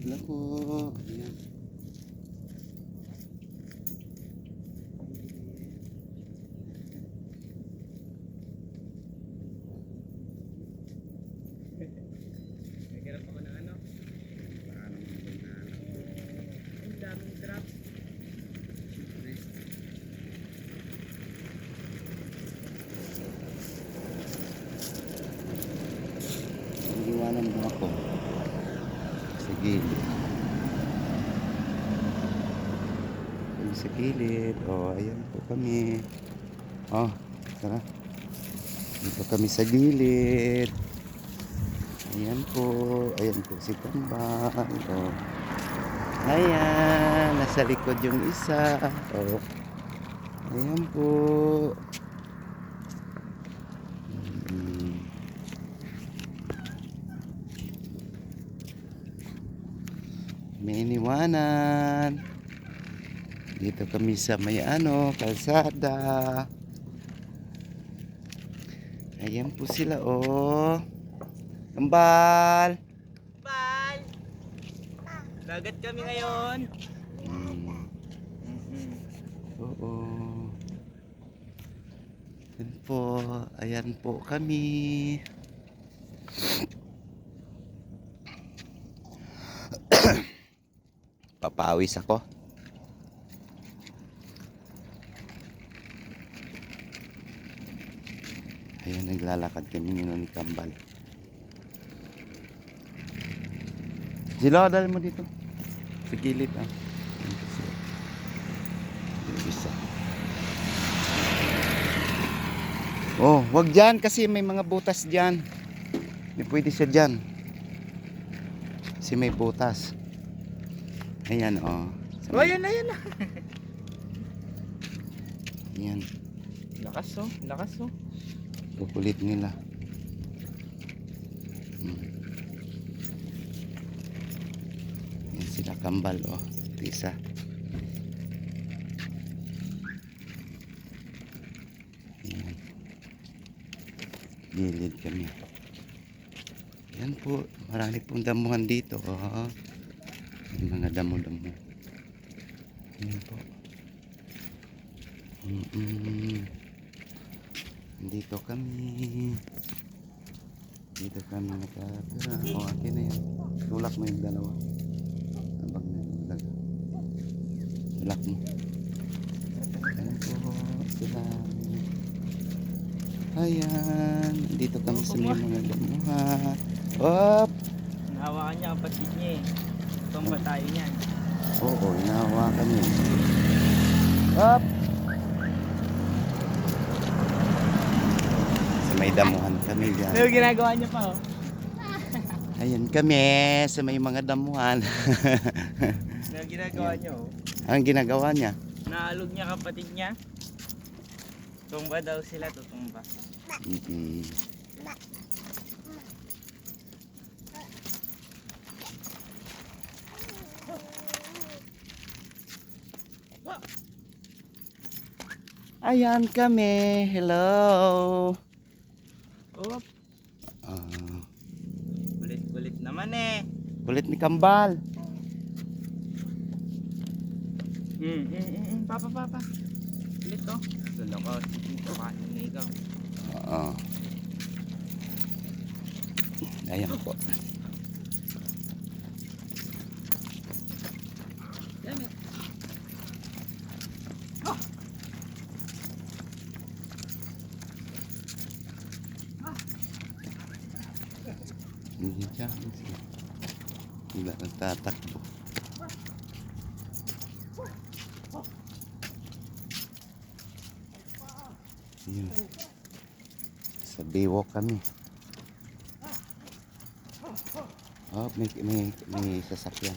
Hello po. Ayan. Naghanap ako ng ano? Paano mo hinahanap? Ang daming trap. Iwanan mo ako. Sa gilid. Kami sa gilid. Oh, ayan po kami. Oh, tara. Dito kami sa gilid. Ayan po. Ayan po si Kambal. Oh. Ayan. Nasa likod yung isa. Oh. Ayan po. May iniwanan. Dito kami sa may kalsada. Ayan po sila oh. Kambal. Bal! Dagat kami ngayon. Oo. Ayan po. Ayan po kami. Papawis ako. Ayan, naglalakad kami ni Kambal. Sila, dali mo dito. Sa gilid ah. Yung isa. Oh, wag dyan kasi may mga butas dyan. Hindi pwede siya dyan. Kasi may butas. Ayan oh. Oh, ayan na, ayan na. Ayan. Lakas oh, lakas oh. Kukulit nila. Ayan sila Kambal oh. Tisa. Ayan. Gilid kami. Ayan po. Marami pong damuhan dito oh. May mga damo-damo. Ayan po. Dito kami. Dito kami nakatira. O, akin na yan. Tulak mo yung dalawa. Habang naglag. Tulak mo. Ayan po sila. Ayan. Dito kami sa may mga damuhan. Op! Nahawakan niya kapatid niya eh. Tumba tayo niyan. Oo, inahawakan niya. Op! May damuhan kami dyan. Ano ginagawa niya pa oh? Ayan kami sa may mga damuhan. Ano ginagawa niya oh? Ang ginagawa niya? Naalog niya kapatid niya. Tumba daw sila, tutumba. Ayan kami. Hello. Oh, kulit-kulit naman eh. Kulit ni Kambal. Papa. Kulit oh. Tulo ko, dito kanin na ikaw. Oo. Ayan po. Damn it. Hindi siya. Hindi nagtatakbo. Ayan. Sa Baywalk kami. Oh, may sasakyan.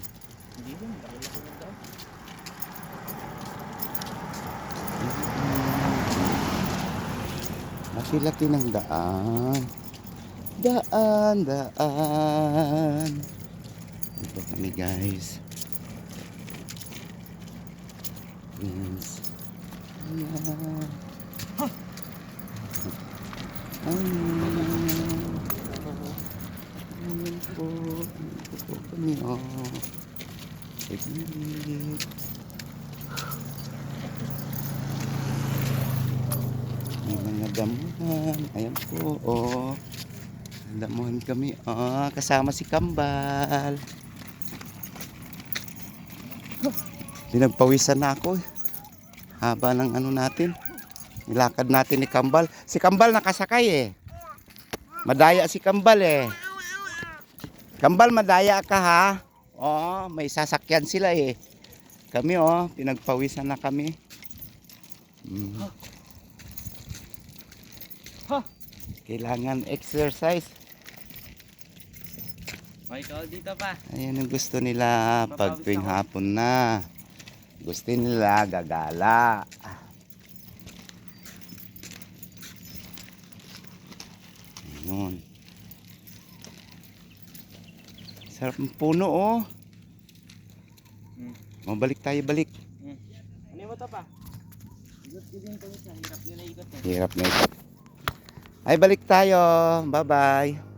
Hindi din, laki-laki lang daw. Laki-laki ng daan. Daan. Ito kami guys. Yes. Ayan. Ayan po. Ito po kami oh. sa gilid. May mga damuhan. Ayan po, oh. Damuhan kami, oh. Kasama si Kambal. Pinagpawisan na ako. Haba ng ano natin. Nilakad natin ni Kambal. Si Kambal nakasakay eh. Madaya si Kambal eh. Kambal, madaya ka ha. Oo, may sasakyan sila eh. Kami oh, pinagpawisan na kami. Kailangan exercise. O, ikaw dito pa. Ayan ang gusto nila pag tuwing hapon na. Gusto nila gagala. Ayun. Sarap ng puno oh. Mabalik tayo, balik. Ano mo to pa? Ikot ko din ito sa hirap yun na ikot eh. Hirap na ito. Ay, balik tayo. Bye-bye.